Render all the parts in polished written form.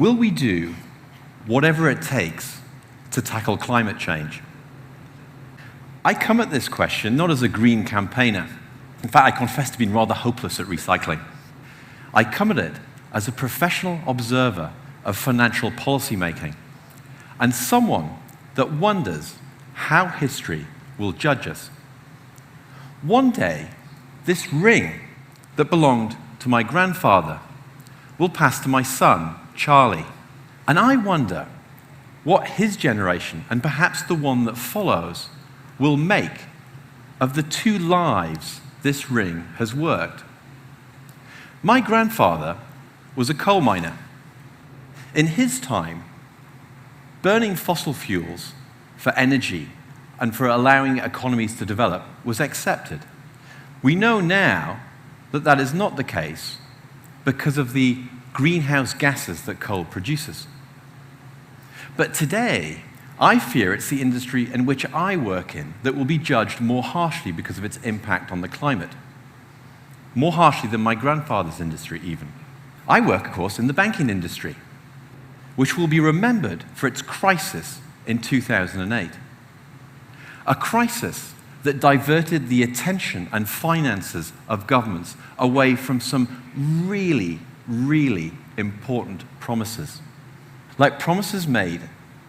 Will we do whatever it takes to tackle climate change? I come at this question not as a green campaigner. In fact, I confess to being rather hopeless at recycling. I come at it as a professional observer of financial policy making and someone that wonders how history will judge us. One day, this ring that belonged to my grandfather will pass to my son, Charlie. And I wonder what his generation, and perhaps the one that follows, will make of the two lives this ring has worked. My grandfather was a coal miner. In his time, burning fossil fuels for energy and for allowing economies to develop was accepted. We know now that that is not the case because of the greenhouse gases that coal produces. But today, I fear it's the industry in which I work in that will be judged more harshly because of its impact on the climate. More harshly than my grandfather's industry, even. I work, of course, in the banking industry, which will be remembered for its crisis in 2008. A crisis that diverted the attention and finances of governments away from some really, really important promises. Like promises made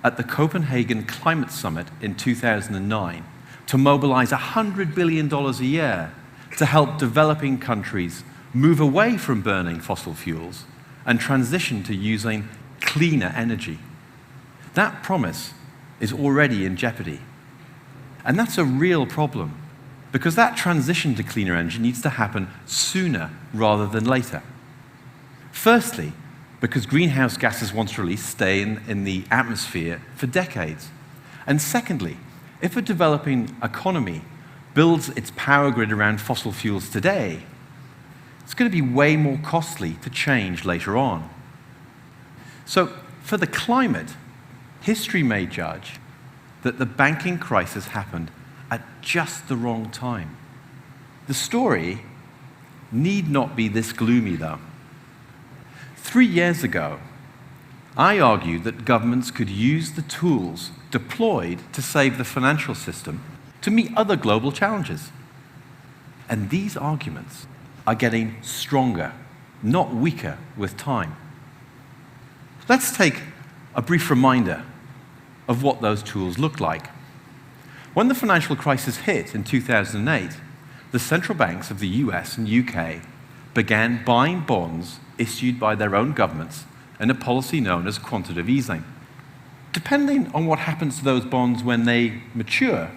at the Copenhagen Climate Summit in 2009 to mobilize $100 billion a year to help developing countries move away from burning fossil fuels and transition to using cleaner energy. That promise is already in jeopardy. And that's a real problem, because that transition to cleaner energy needs to happen sooner rather than later. Firstly, because greenhouse gases once released stay in the atmosphere for decades. And secondly, if a developing economy builds its power grid around fossil fuels today, it's going to be way more costly to change later on. So, for the climate, history may judge that the banking crisis happened at just the wrong time. The story need not be this gloomy, though. 3 years ago, I argued that governments could use the tools deployed to save the financial system to meet other global challenges. And these arguments are getting stronger, not weaker, with time. Let's take a brief reminder of what those tools look like. When the financial crisis hit in 2008, the central banks of the US and UK began buying bonds issued by their own governments in a policy known as quantitative easing. Depending on what happens to those bonds when they mature,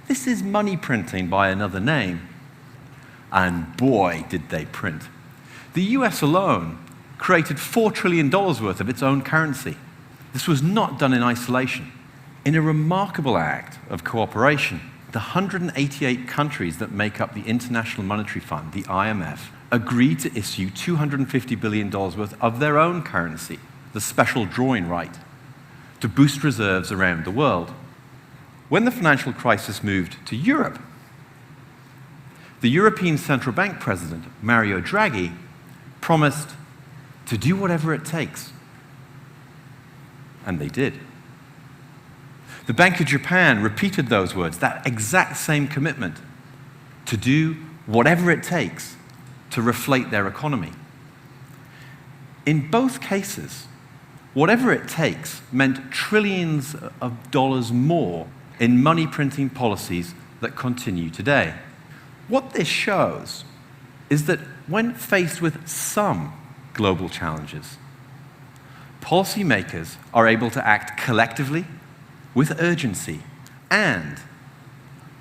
this is money printing by another name. And boy, did they print. The US alone created $4 trillion worth of its own currency. This was not done in isolation. In a remarkable act of cooperation, the 188 countries that make up the International Monetary Fund, the IMF, agreed to issue $250 billion worth of their own currency, the special drawing right, to boost reserves around the world. When the financial crisis moved to Europe, the European Central Bank President, Mario Draghi, promised to do whatever it takes. And they did. The Bank of Japan repeated those words, that exact same commitment, to do whatever it takes to reflate their economy. In both cases, whatever it takes meant trillions of dollars more in money printing policies that continue today. What this shows is that when faced with some global challenges, policymakers are able to act collectively, with urgency, and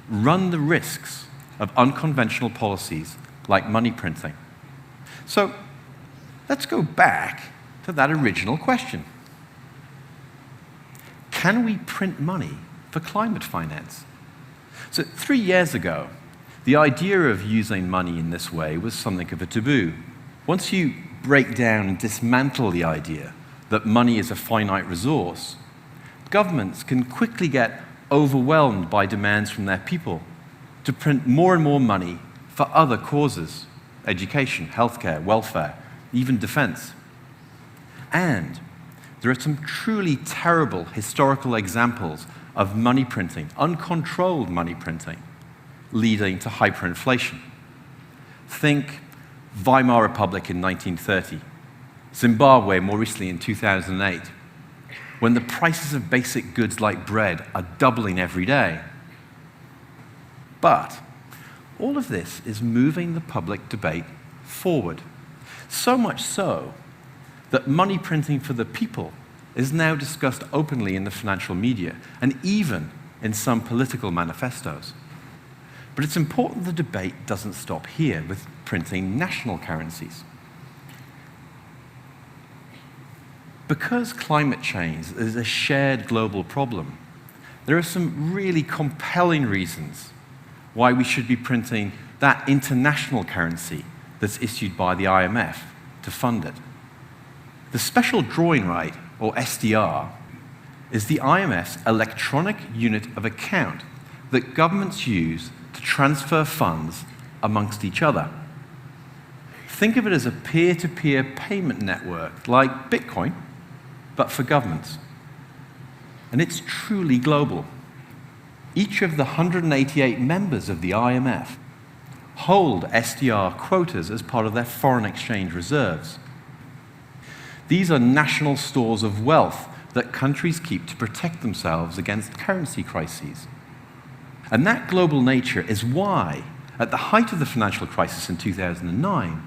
run the risks of unconventional policies like money printing. So let's go back to that original question. Can we print money for climate finance? So 3 years ago, the idea of using money in this way was something of a taboo. Once you break down and dismantle the idea that money is a finite resource, governments can quickly get overwhelmed by demands from their people to print more and more money for other causes: education, healthcare, welfare, even defense. And there are some truly terrible historical examples of money printing, uncontrolled money printing, leading to hyperinflation. Think Weimar Republic in 1930, Zimbabwe more recently in 2008, when the prices of basic goods like bread are doubling every day. But all of this is moving the public debate forward. So much so that money printing for the people is now discussed openly in the financial media and even in some political manifestos. But it's important the debate doesn't stop here with printing national currencies. Because climate change is a shared global problem, there are some really compelling reasons why we should be printing that international currency that's issued by the IMF to fund it. The special drawing right, or SDR, is the IMF's electronic unit of account that governments use to transfer funds amongst each other. Think of it as a peer-to-peer payment network like Bitcoin, but for governments. And it's truly global. Each of the 188 members of the IMF hold SDR quotas as part of their foreign exchange reserves. These are national stores of wealth that countries keep to protect themselves against currency crises. And that global nature is why, at the height of the financial crisis in 2009,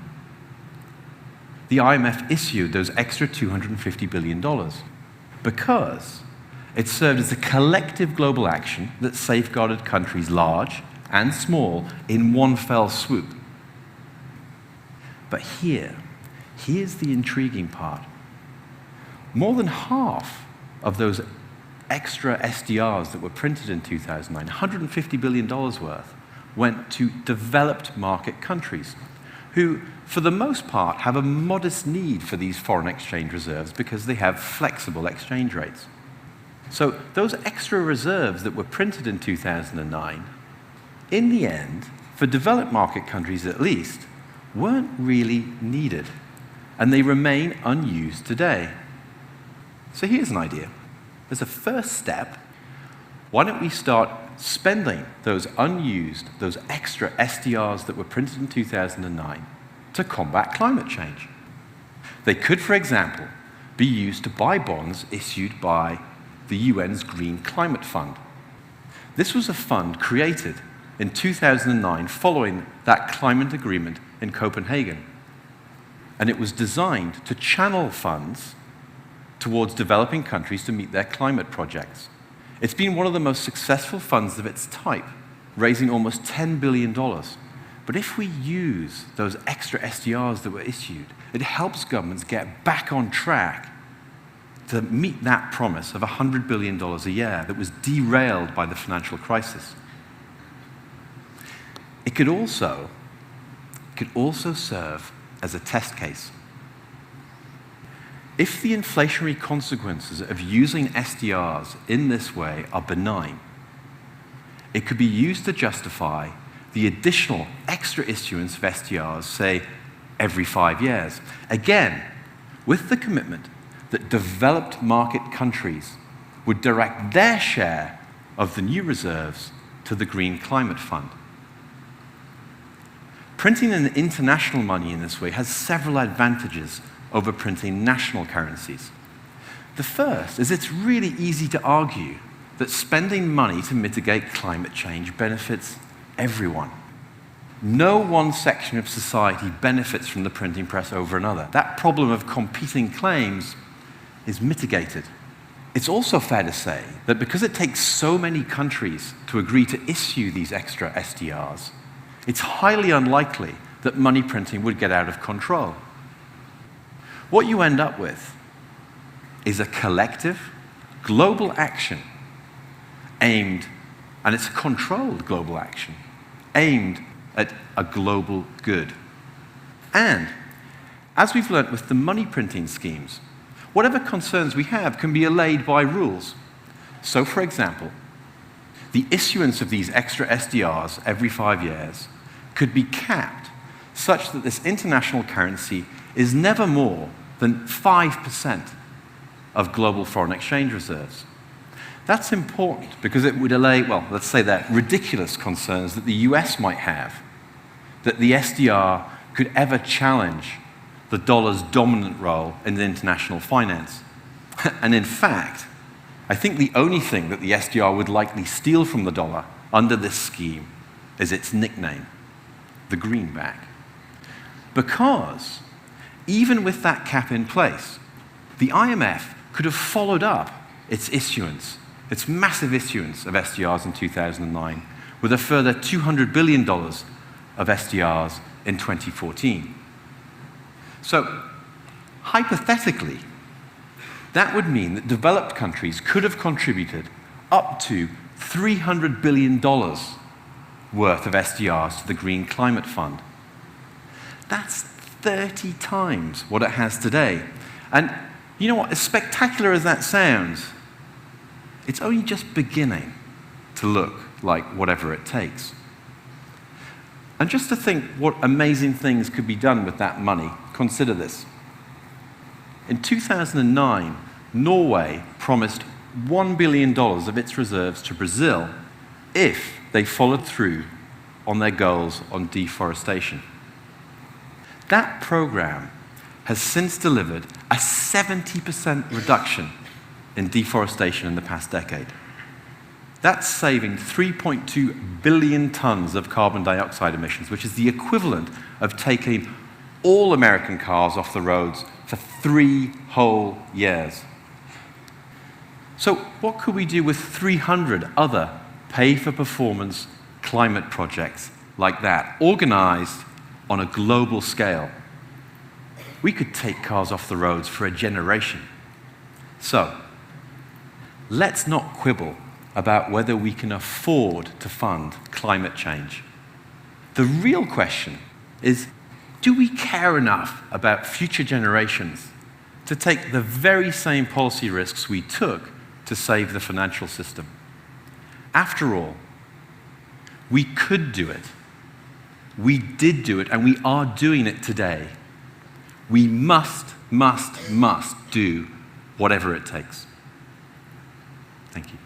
the IMF issued those extra $250 billion, because it served as a collective global action that safeguarded countries large and small in one fell swoop. But here's the intriguing part. More than half of those extra SDRs that were printed in 2009, $150 billion worth, went to developed market countries who, for the most part, have a modest need for these foreign exchange reserves because they have flexible exchange rates. So those extra reserves that were printed in 2009, in the end, for developed market countries at least, weren't really needed, and they remain unused today. So here's an idea. As a first step, why don't we start spending those unused, those extra SDRs that were printed in 2009 to combat climate change? They could, for example, be used to buy bonds issued by the UN's Green Climate Fund. This was a fund created in 2009 following that climate agreement in Copenhagen. And it was designed to channel funds towards developing countries to meet their climate projects. It's been one of the most successful funds of its type, raising almost $10 billion. But if we use those extra SDRs that were issued, it helps governments get back on track to meet that promise of $100 billion a year that was derailed by the financial crisis. It could also serve as a test case. If the inflationary consequences of using SDRs in this way are benign, it could be used to justify the additional extra issuance of SDRs, say, every 5 years. Again, with the commitment that developed market countries would direct their share of the new reserves to the Green Climate Fund. Printing an international money in this way has several advantages over printing national currencies. The first is it's really easy to argue that spending money to mitigate climate change benefits everyone. No one section of society benefits from the printing press over another. That problem of competing claims is mitigated. It's also fair to say that because it takes so many countries to agree to issue these extra SDRs, it's highly unlikely that money printing would get out of control. What you end up with is a collective, global action aimed, and it's a controlled global action, aimed at a global good. And, as we've learnt with the money printing schemes, whatever concerns we have can be allayed by rules. So, for example, the issuance of these extra SDRs every 5 years could be capped such that this international currency is never more than 5% of global foreign exchange reserves. That's important because it would allay, well, let's say that ridiculous concerns that the US might have that the SDR could ever challenge the dollar's dominant role in international finance. And in fact, I think the only thing that the SDR would likely steal from the dollar under this scheme is its nickname, the greenback. Because even with that cap in place, the IMF could have followed up its issuance, its massive issuance of SDRs in 2009, with a further $200 billion of SDRs in 2014. So, hypothetically, that would mean that developed countries could have contributed up to $300 billion worth of SDRs to the Green Climate Fund. That's 30 times what it has today. And you know what, as spectacular as that sounds, it's only just beginning to look like whatever it takes. And just to think what amazing things could be done with that money, consider this. In 2009, Norway promised $1 billion of its reserves to Brazil if they followed through on their goals on deforestation. That program has since delivered a 70% reduction in deforestation in the past decade. That's saving 3.2 billion tons of carbon dioxide emissions, which is the equivalent of taking all American cars off the roads for 3 whole years. So what could we do with 300 other pay-for-performance climate projects like that, organized on a global scale? We could take cars off the roads for a generation. So, let's not quibble about whether we can afford to fund climate change. The real question is, do we care enough about future generations to take the very same policy risks we took to save the financial system? After all, we could do it. We did do it, and we are doing it today. We must do whatever it takes. Thank you.